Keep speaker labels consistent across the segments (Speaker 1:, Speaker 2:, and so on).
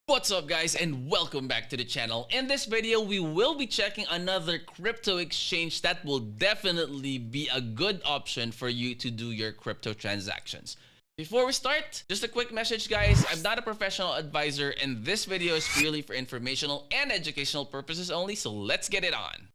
Speaker 1: What's up guys, and welcome back to the channel. In this video, we will be checking another crypto exchange that will definitely be a good option for you to do your crypto transactions. Before we start, just a quick message guys. I'm not a professional advisor and this video is purely for informational and educational purposes only, so let's get it on.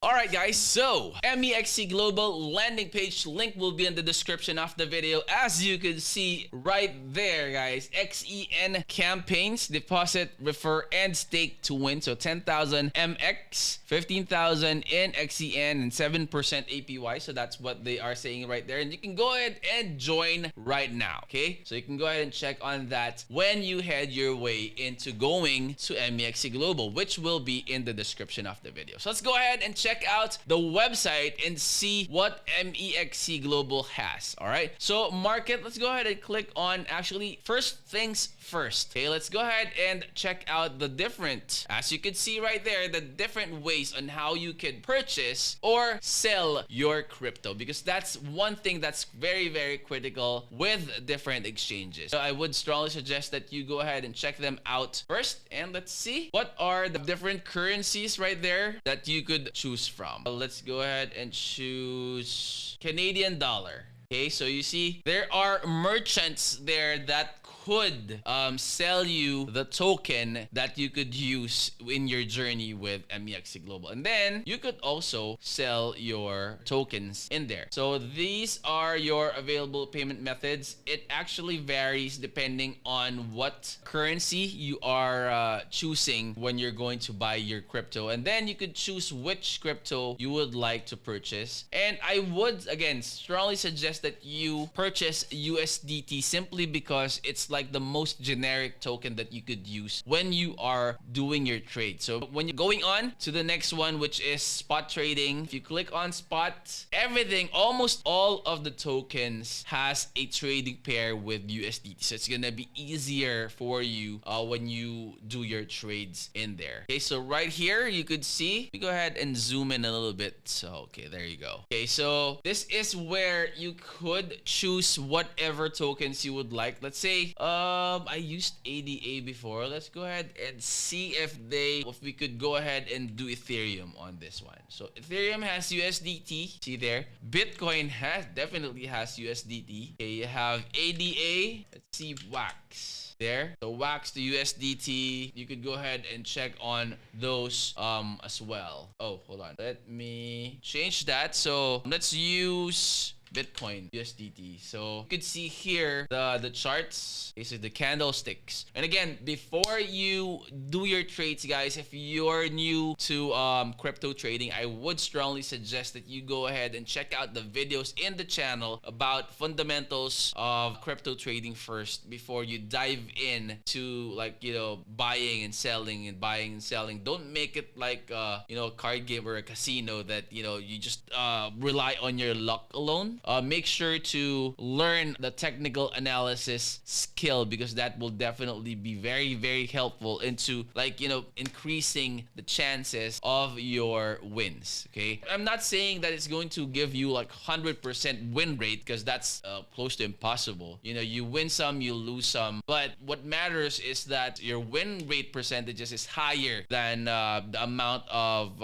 Speaker 1: Alright guys, so MEXC Global landing page link will be in the description of the video. As you can see right there guys, XEN campaigns, deposit, refer, and stake to win. So 10,000 MX, 15,000 in XEN, and 7% APY. So that's what they are saying right there. And you can go ahead and join right now, okay? So you can go ahead and check on that when you head your way into going to MEXC Global, which will be in the description of the video. So let's go ahead and check out the website and see what MEXC Global has. All right, so market, let's go ahead and click on, actually first things first, okay, let's go ahead and check out the different, as you can see right there, the different ways on how you can purchase or sell your crypto, because that's one thing that's very critical with different exchanges. So I would strongly suggest that you go ahead and check them out first, and let's see what are the different currencies right there that you could choose from. Let's go ahead and choose Canadian dollar. Okay, so you see there are merchants there that could sell you the token that you could use in your journey with MEXC Global, and then you could also sell your tokens in there. So these are your available payment methods. It actually varies depending on what currency you are choosing when you're going to buy your crypto, and then you could choose which crypto you would like to purchase. And I would again strongly suggest that you purchase USDT simply because it's like the most generic token that you could use when you are doing your trade. So when you're going on to the next one, which is spot trading, if you click on spot, everything, almost all of the tokens has a trading pair with USDT. So it's gonna be easier for you when you do your trades in there. Okay, so right here you could see, we go ahead and zoom in a little bit. So okay, there you go. Okay, so this is where you could choose whatever tokens you would like. Let's say I used ADA before. Let's go ahead and see if we could go ahead and do Ethereum on this one. So Ethereum has USDT. See there. Bitcoin definitely has USDT. Okay, you have ADA. Let's see Wax. There. So Wax to USDT. You could go ahead and check on those as well. Oh, hold on. Let me change that. So let's use Bitcoin USDT. So you could see here the charts. This is the candlesticks. And again, before you do your trades guys, if you're new to crypto trading, I would strongly suggest that you go ahead and check out the videos in the channel about fundamentals of crypto trading first before you dive in to, like, you know, buying and selling and buying and selling. Don't make it like you know, a card game or a casino that, you know, you just rely on your luck alone. Make sure to learn the technical analysis skill, because that will definitely be very helpful into, like, you know, increasing the chances of your wins. Okay, I'm not saying that it's going to give you like 100% win rate, because that's close to impossible. You know, you win some, you lose some, but what matters is that your win rate percentages is higher than the amount of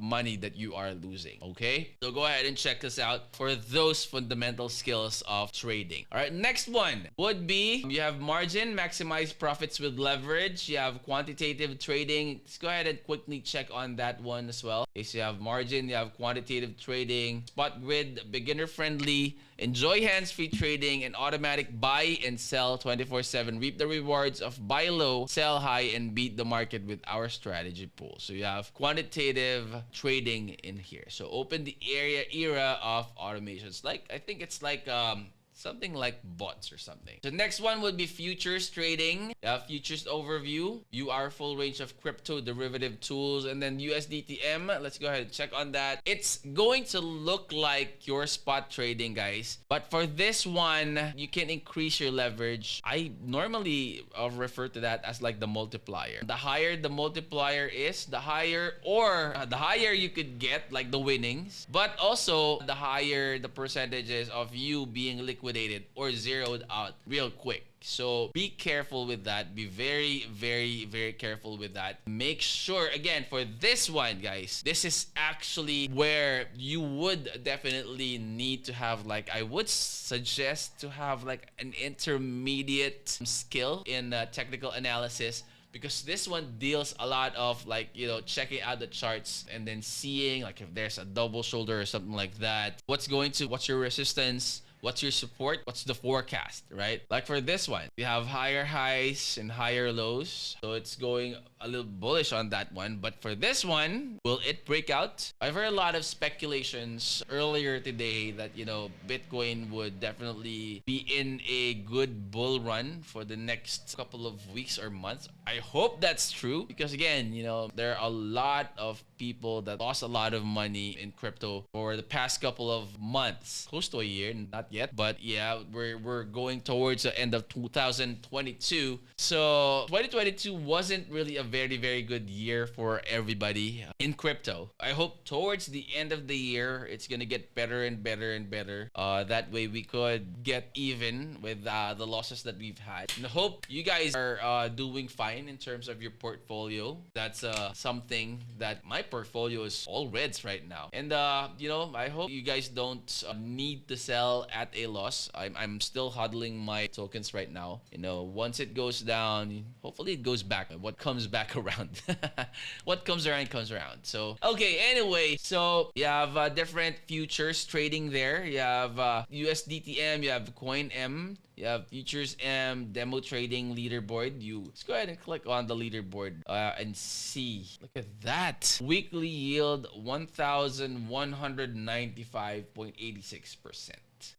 Speaker 1: money that you are losing. Okay, so go ahead and check this out for those fundamental skills of trading. All right, next one would be, you have margin, maximize profits with leverage. You have quantitative trading. Let's go ahead and quickly check on that one as well. Okay, so you have margin, you have quantitative trading, spot grid, beginner friendly, enjoy hands-free trading, and automatic buy and sell 24/7. Reap the rewards of buy low, sell high, and beat the market with our strategy pool. So you have quantitative trading in here. So open the era of automations. Like, I think it's like something like bots or something. The next one would be futures trading. Futures overview. View our full range of crypto derivative tools. And then USDTM. Let's go ahead and check on that. It's going to look like your spot trading, guys. But for this one, you can increase your leverage. I normally refer to that as like the multiplier. The higher the multiplier is, the higher you could get like the winnings, but also the higher the percentages of you being liquidated or zeroed out real quick. So be careful with that. Be very, very, very careful with that. Make sure, again, for this one, guys, this is actually where you would definitely need to have, like, I would suggest to have like an intermediate skill in technical analysis, because this one deals a lot of like, you know, checking out the charts and then seeing like if there's a double shoulder or something like that. What's your resistance? What's your support? What's the forecast, right? Like for this one, we have higher highs and higher lows. So it's going a little bullish on that one. But for this one, will it break out? I've heard a lot of speculations earlier today that, you know, Bitcoin would definitely be in a good bull run for the next couple of weeks or months. I hope that's true, because again, you know, there are a lot of people that lost a lot of money in crypto for the past couple of months, close to a year, not yet, but yeah, we're going towards the end of 2022. So 2022 wasn't really a very, very good year for everybody in crypto. I hope towards the end of the year it's gonna get better and better and better. That way we could get even with the losses that we've had. And I hope you guys are doing fine in terms of your portfolio. That's something that my portfolio is all reds right now. And you know, I hope you guys don't need to sell at a loss. I'm still hodling my tokens right now. You know, once it goes down, hopefully it goes back. What comes back around? What comes around comes around. So okay, anyway, so you have different futures trading there. You have USDTM, you have Coin M, you have Futures M, demo trading leaderboard. Let's go ahead and click on the leaderboard and see. Look at that. Weekly yield 1,195.86%.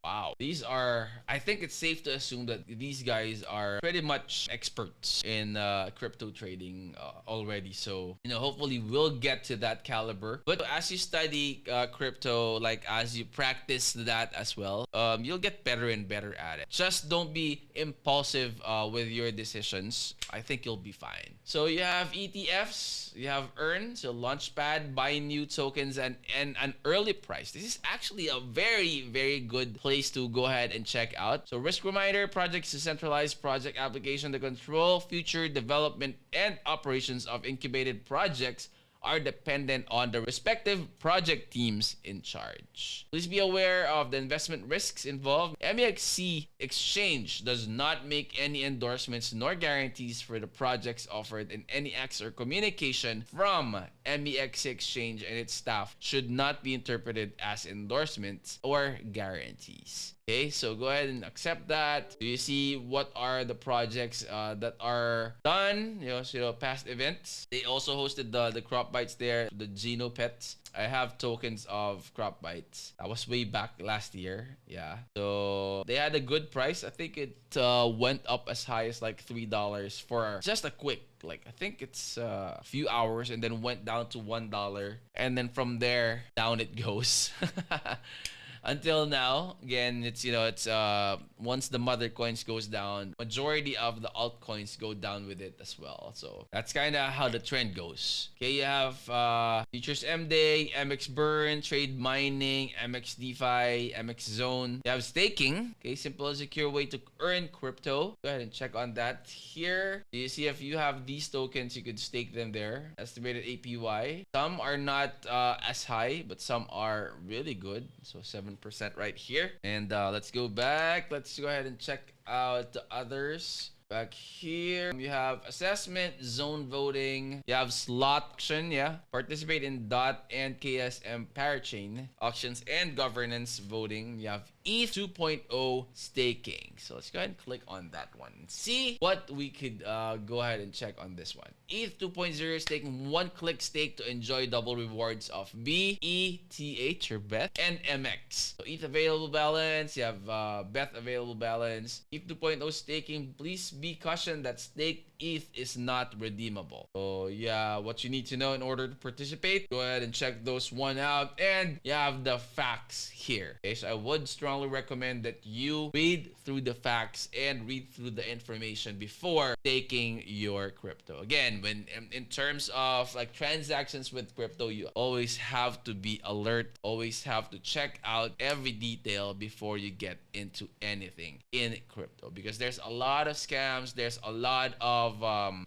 Speaker 1: Wow. These are, I think it's safe to assume that these guys are pretty much experts in crypto trading already. So, you know, hopefully we'll get to that caliber. But as you study crypto, like as you practice that as well, you'll get better and better at it. Just don't be impulsive with your decisions. I think you'll be fine. So you have ETFs, you have Earn, so Launchpad, buy new tokens, and an early price. This is actually a very, very good place to go ahead and check out. So Risk Reminder, projects to centralized project application to control future development and operations of incubated projects are dependent on the respective project teams in charge. Please be aware of the investment risks involved. MEXC Exchange does not make any endorsements nor guarantees for the projects offered, and any acts or communication from MEXC Exchange and its staff should not be interpreted as endorsements or guarantees. Okay, so go ahead and accept that. Do you see what are the projects that are done? You know, past events. They also hosted the crop bites there, the Geno pets. I have tokens of crop bites. That was way back last year. Yeah. So they had a good price. I think it went up as high as like $3 for just a quick, like I think it's a few hours, and then went down to $1, and then from there down it goes. Until now, again, it's, you know, it's once the mother coins goes down, majority of the altcoins go down with it as well. So that's kind of how the trend goes. Okay, you have Futures M Day, MX Burn, Trade Mining, MX DeFi, MX Zone. You have staking. Okay, simple and secure way to earn crypto. Go ahead and check on that here. You see if you have these tokens, you could stake them there. Estimated APY. Some are not as high, but some are really good. So 7% right here. And let's go back. Let's go ahead and check out the others. Back here, you have assessment, zone voting. You have slot auction, yeah. Participate in DOT and KSM parachain auctions and governance voting. You have ETH 2.0 staking. So let's go ahead and click on that one and see what we could go ahead and check on this one. ETH 2.0 staking, one-click stake to enjoy double rewards of BETH or BETH and MX. So ETH available balance, you have BETH available balance. ETH 2.0 staking, please be cautioned that staked ETH is not redeemable. So yeah, what you need to know in order to participate, go ahead and check those one out. And you have the facts here. Okay, so I would strongly recommend that you read through the facts and read through the information before taking your crypto. Again, when in terms of like transactions with crypto, you always have to be alert, always have to check out every detail before you get into anything in crypto, because there's a lot of scams, there's a lot of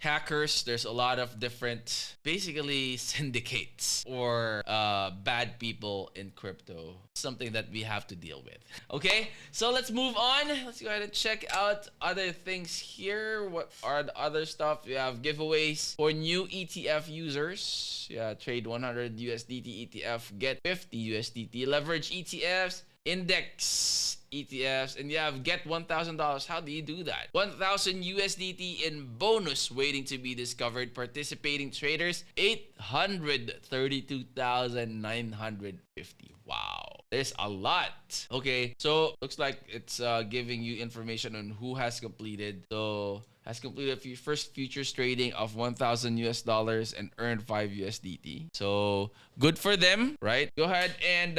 Speaker 1: hackers, there's a lot of different basically syndicates or bad people in crypto, something that we have to deal with. Okay, so let's move on. Let's go ahead and check out other things here. What are the other stuff? We have giveaways for new ETF users. Yeah, trade 100 USDT ETF, get 50 USDT, leverage ETFs, index ETFs, and you have get $1,000. How do you do that? 1,000 USDT in bonus waiting to be discovered. Participating traders 832,950. Wow, there's a lot. Okay, so looks like it's giving you information on who has completed. So has completed first futures trading of 1,000 US dollars and earned 5 USDT. So good for them, right? Go ahead and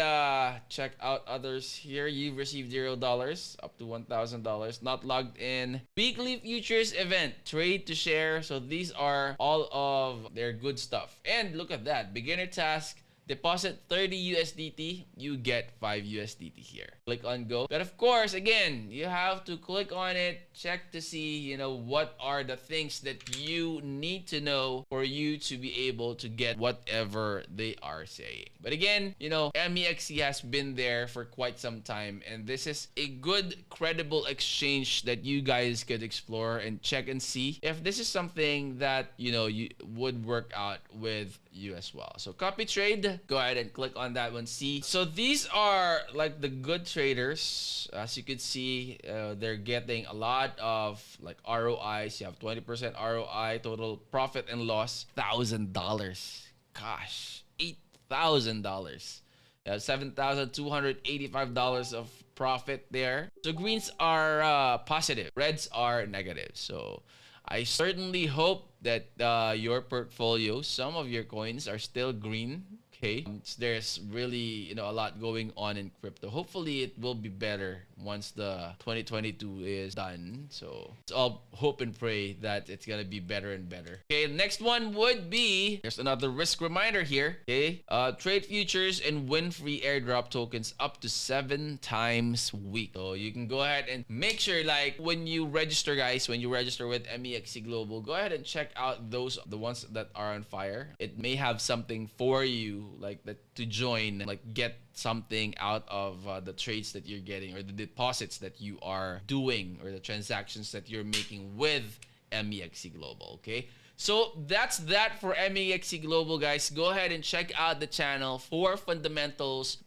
Speaker 1: check out others here. You've received $0 up to $1,000. Not logged in. Weekly futures event, trade to share. So these are all of their good stuff. And look at that, beginner task. Deposit 30 USDT, you get 5 USDT here. Click on go. But of course, again, you have to click on it, check to see, you know, what are the things that you need to know for you to be able to get whatever they are saying. But again, you know, MEXC has been there for quite some time, and this is a good, credible exchange that you guys could explore and check and see if this is something that, you know, you would work out with you as well. So copy trade, go ahead and click on that one. See, so these are like the good traders. As you can see, they're getting a lot of like ROIs. You have 20% ROI, total profit and loss $1,000. Gosh, $8,000. You have $7,285 of profit there. So greens are positive, reds are negative. So I certainly hope that your portfolio, some of your coins are still green. Okay, there's really, you know, a lot going on in crypto. Hopefully it will be better once the 2022 is done. So let's all hope and pray that it's gonna be better and better. Okay, next one would be, there's another risk reminder here. Okay, trade futures and win free airdrop tokens up to 7 times week. So you can go ahead and make sure, like when you register, guys, when you register with MEXC Global, go ahead and check out those, the ones that are on fire. It may have something for you, like that, to join, like get something out of the trades that you're getting, or the deposits that you are doing, or the transactions that you're making with MEXC Global. Okay, so that's that for MEXC Global, guys. Go ahead and check out the channel for fundamentals,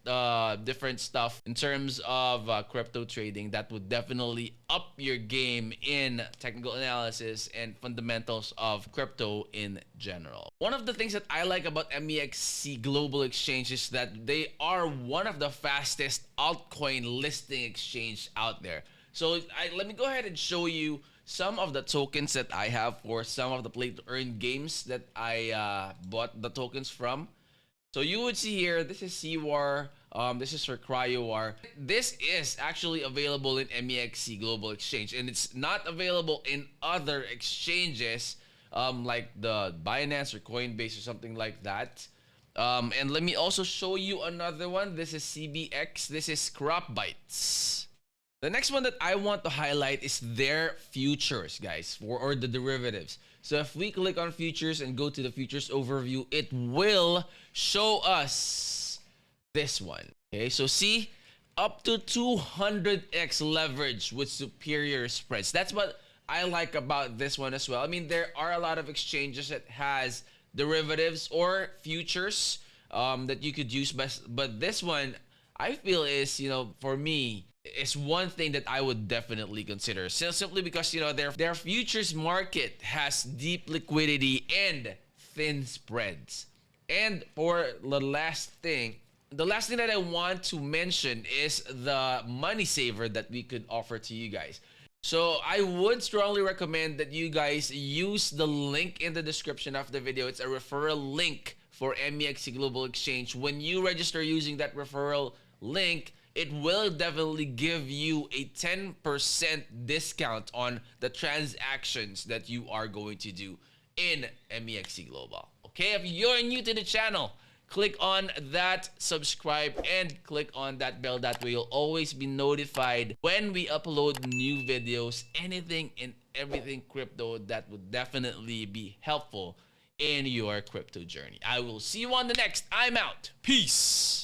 Speaker 1: different stuff in terms of crypto trading that would definitely up your game in technical analysis and fundamentals of crypto in general. One of the things that I like about MEXC Global Exchange is that they are one of the fastest altcoin listing exchange out there. So let me go ahead and show you some of the tokens that I have for some of the play to earn games that I bought the tokens from. So you would see here, this is CWAR, this is for CryoWar. This is actually available in MEXC Global Exchange, and it's not available in other exchanges like the Binance or Coinbase or something like that. And let me also show you another one. This is CBX. This is Crop Bites. The next one that I want to highlight is their futures, guys, or the derivatives. So if we click on futures and go to the futures overview, it will show us this one. Okay, so see, up to 200x leverage with superior spreads. That's what I like about this one as well. I mean, there are a lot of exchanges that has derivatives or futures that you could use, but this one I feel is, for me, is one thing that I would definitely consider. So simply because, their futures market has deep liquidity and thin spreads. And for the last thing that I want to mention is the money saver that we could offer to you guys. So I would strongly recommend that you guys use the link in the description of the video. It's a referral link for MEXC Global Exchange. When you register using that referral link, it will definitely give you a 10% discount on the transactions that you are going to do in MEXC Global. Okay, if you're new to the channel, click on that subscribe and click on that bell. That way you'll always be notified when we upload new videos, anything and everything crypto that would definitely be helpful in your crypto journey. I will see you on the next. I'm out. Peace.